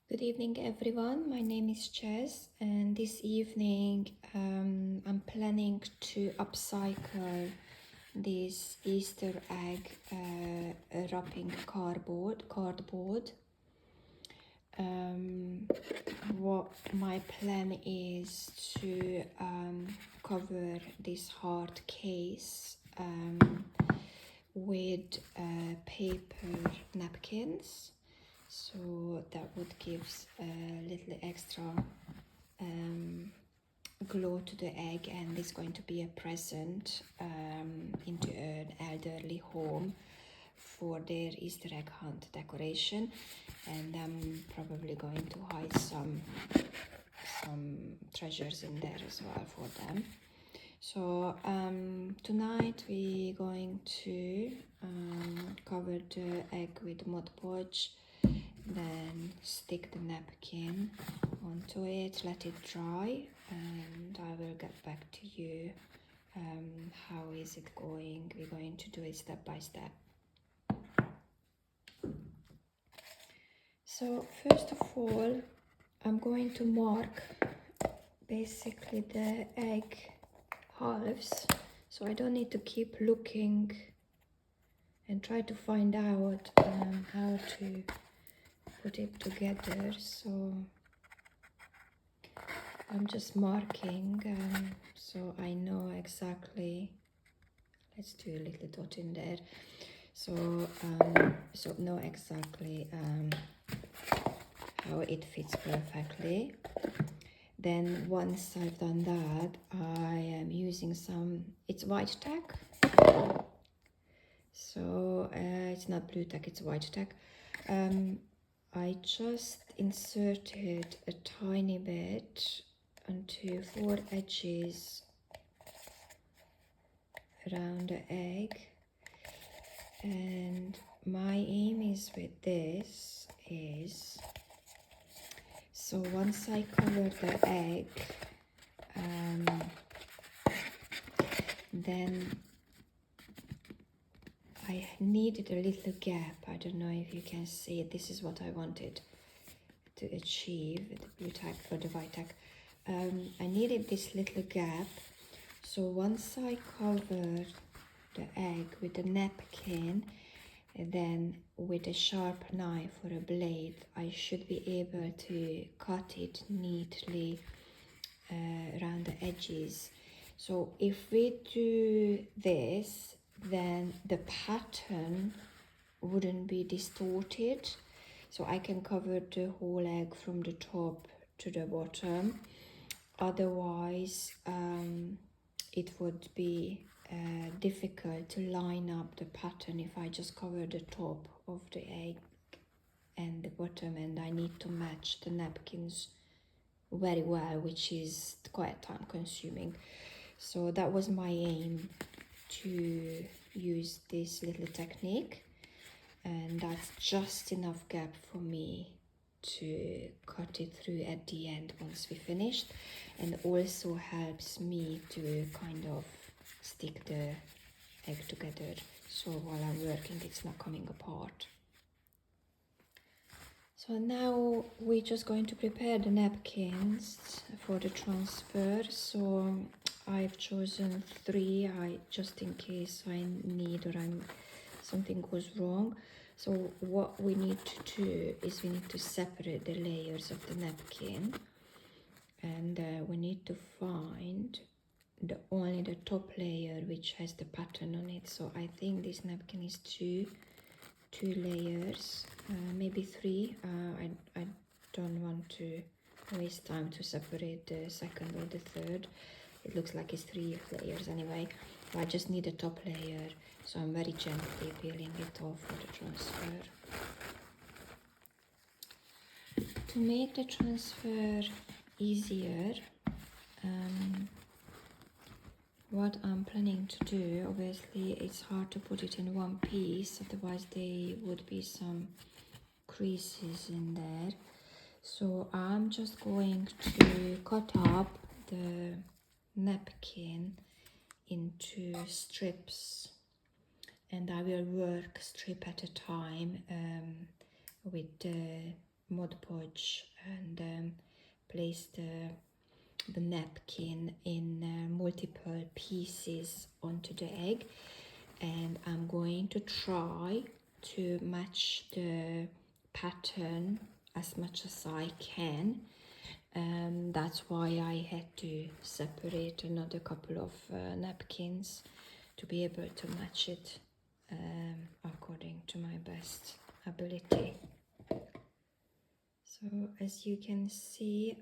Good evening, everyone. My name is Ches, and this evening I'm planning to upcycle this Easter egg wrapping cardboard. What my plan is to cover this hard case with paper napkins, so that would give a little extra glow to the egg, and it's going to be a present into an elderly home for their Easter egg hunt decoration. And I'm probably going to hide some treasures in there as well for them. So tonight we're going to cover the egg with Mod Podge, then stick the napkin onto it, let it dry, and I will get back to you how is it going. We're going to do it step by step. So first of all, I'm going to mark basically the egg halves, so I don't need to keep looking and try to find out how to put it together. So I'm just marking so I know exactly. Let's do a little dot in there, so know exactly how it fits perfectly. Then once I've done that, I am using it's white tack. So it's not blue tack, it's white tack. I just inserted a tiny bit onto 4 edges around the egg, and my aim is with this is, so once I cover the egg, then I needed a little gap. I don't know if you can see it. This is what I wanted to achieve with the blue tack or the white tack. I needed this little gap, so once I cover the egg with the napkin, then with a sharp knife or a blade I should be able to cut it neatly around the edges. So if we do this, then the pattern wouldn't be distorted, so I can cover the whole egg from the top to the bottom. Otherwise it would be difficult to line up the pattern if I just cover the top of the egg and the bottom, and I need to match the napkins very well, which is quite time consuming. So that was my aim, to use this little technique, and that's just enough gap for me to cut it through at the end once we finished, and also helps me to kind of stick the egg together, so while I'm working it's not coming apart. So now we're just going to prepare the napkins for the transfer. So I've chosen 3, just in case I need, or something goes wrong. So what we need to do is we need to separate the layers of the napkin, and we need to find only the top layer which has the pattern on it. So I think this napkin is two layers, maybe 3. I don't want to waste time to separate the second or the third. It looks like it's 3 layers anyway. I just need a top layer, so I'm very gently peeling it off for the transfer. To make the transfer easier, what I'm planning to do, obviously it's hard to put it in one piece, otherwise there would be some creases in there. So I'm just going to cut up the napkin into strips, and I will work strip at a time with the Mod Podge and place the napkin in multiple pieces onto the egg, and I'm going to try to match the pattern as much as I can. That's why I had to separate another couple of napkins to be able to match it according to my best ability. So as you can see,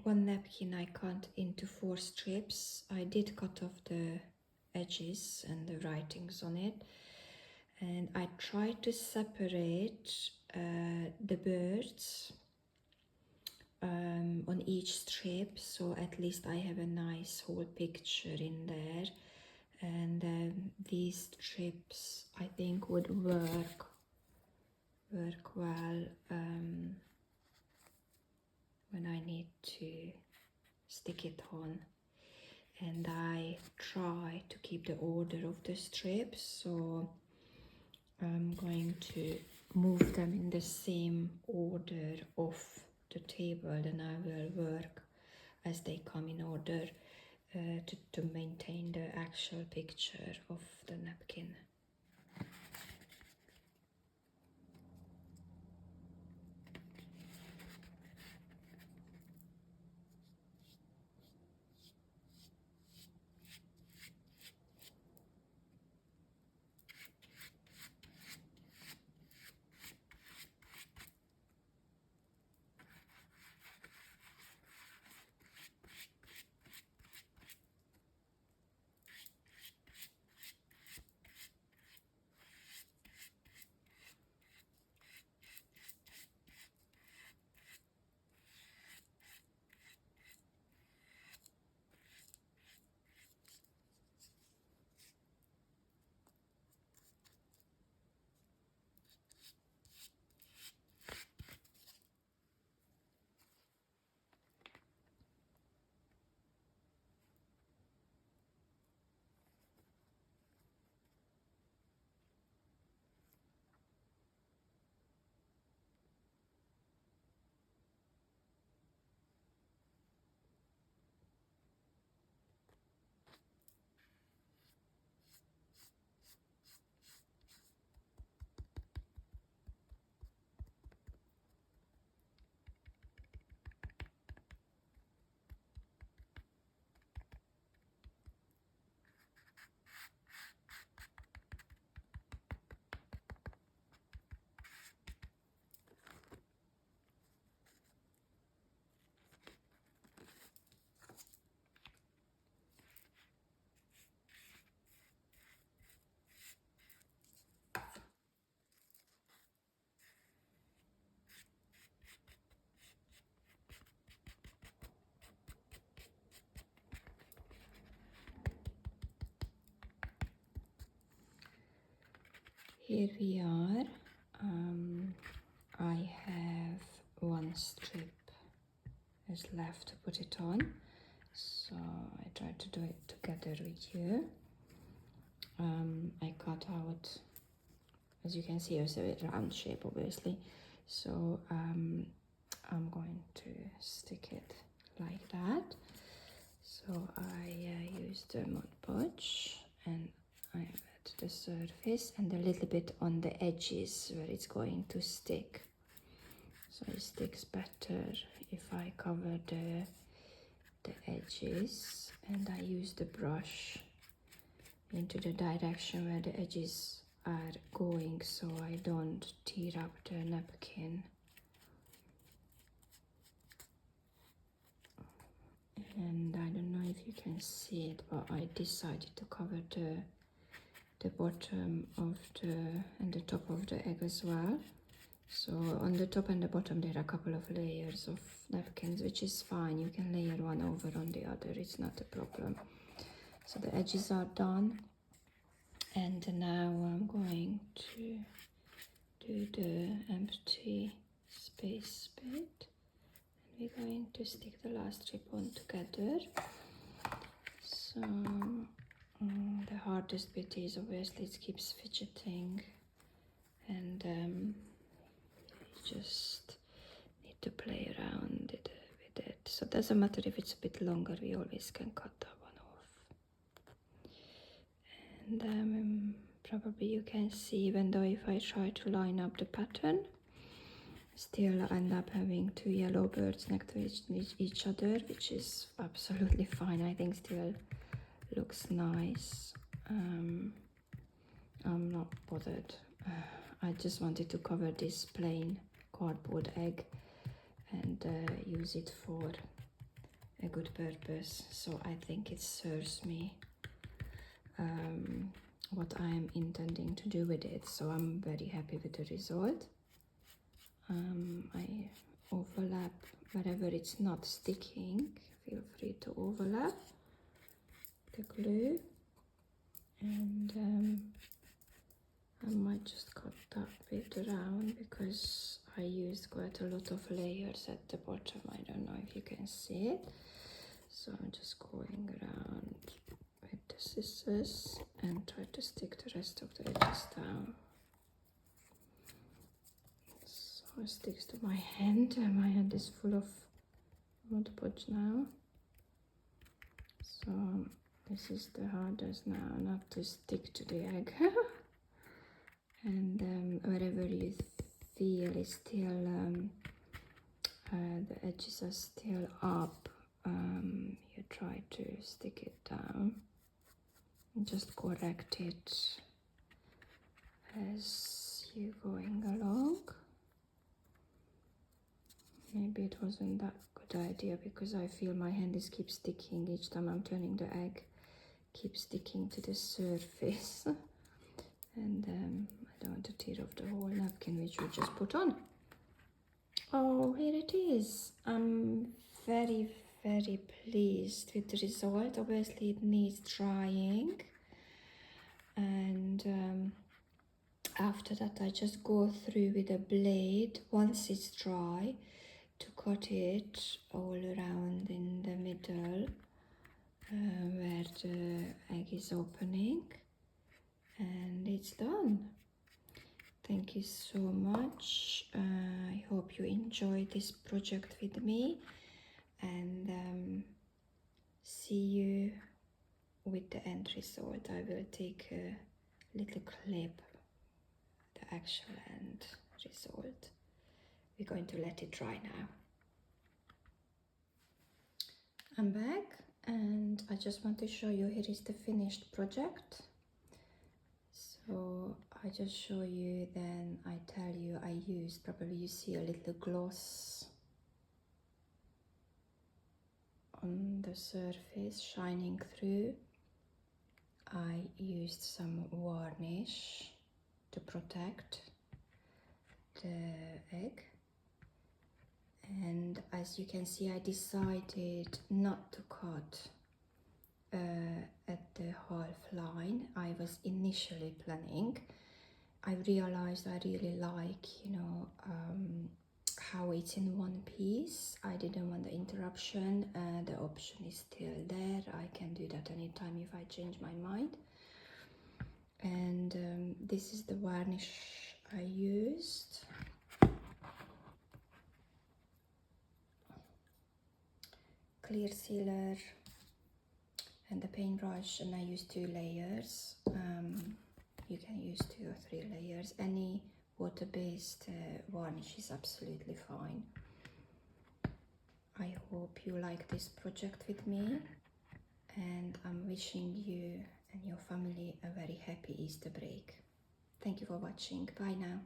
one napkin I cut into 4 strips. I did cut off the edges and the writings on it, and I tried to separate the birds on each strip, so at least I have a nice whole picture in there. And these strips I think would work well when I need to stick it on. And I try to keep the order of the strips, so I'm going to move them in the same order off the table, then I will work as they come in order to maintain the actual picture of the napkin. Here we are. I have one strip is left to put it on, so I tried to do it together with you. I cut out, as you can see, it's a round shape obviously, so I'm going to stick it like that. So I used the Mod Podge and I at the surface and a little bit on the edges where it's going to stick. So it sticks better if I cover the edges, and I use the brush into the direction where the edges are going so I don't tear up the napkin. And I don't know if you can see it, but I decided to cover the bottom of and the top of the egg as well. So on the top and the bottom there are a couple of layers of napkins, which is fine. You can layer one over on the other, it's not a problem. So the edges are done, and now I'm going to do the empty space bit. We're going to stick the last strip on together. So the hardest bit is obviously it keeps fidgeting, and just to play around with it. So it doesn't matter if it's a bit longer, we always can cut that one off. And probably you can see, even though if I try to line up the pattern, still end up having two yellow birds next to each other, which is absolutely fine. I think still looks nice. I'm not bothered. I just wanted to cover this plain cardboard egg and use it for a good purpose. So I think it serves me what I am intending to do with it. So I'm very happy with the result. I overlap wherever it's not sticking. Feel free to overlap the glue, and I might just cut that bit around because I used quite a lot of layers at the bottom. I don't know if you can see it. So I'm just going around with the scissors and try to stick the rest of the edges down. So it sticks to my hand, and my hand is full of Mod Podge now. So this is the hardest now, not to stick to the egg. And wherever you feel is still, the edges are still up, you try to stick it down and just correct it as you're going along. Maybe it wasn't that good idea because I feel my hand is keep sticking each time I'm turning the egg, keeps sticking to the surface. And I don't want to tear off the whole napkin, which we just put on. Oh, here it is. I'm very, very pleased with the result. Obviously it needs drying, and after that I just go through with a blade once it's dry to cut it all around in the middle where the egg is opening, and it's done. Thank you so much. I hope you enjoyed this project with me, and see you with the end result. I will take a little clip, the actual end result. We're going to let it dry now. I'm back, and I just want to show you, here is the finished project. So I just show you, then I tell you I used, probably you see a little gloss on the surface shining through. I used some varnish to protect the egg, and as you can see I decided not to cut at the half line. I was initially planning. I realized I really like, how it's in one piece. I didn't want the interruption. The option is still there. I can do that anytime if I change my mind. And this is the varnish I used. Clear sealer and the paintbrush, and I used 2 layers. You can use 2 or 3 layers. Any water-based varnish is absolutely fine. I hope you like this project with me, and I'm wishing you and your family a very happy Easter break. Thank you for watching. Bye now.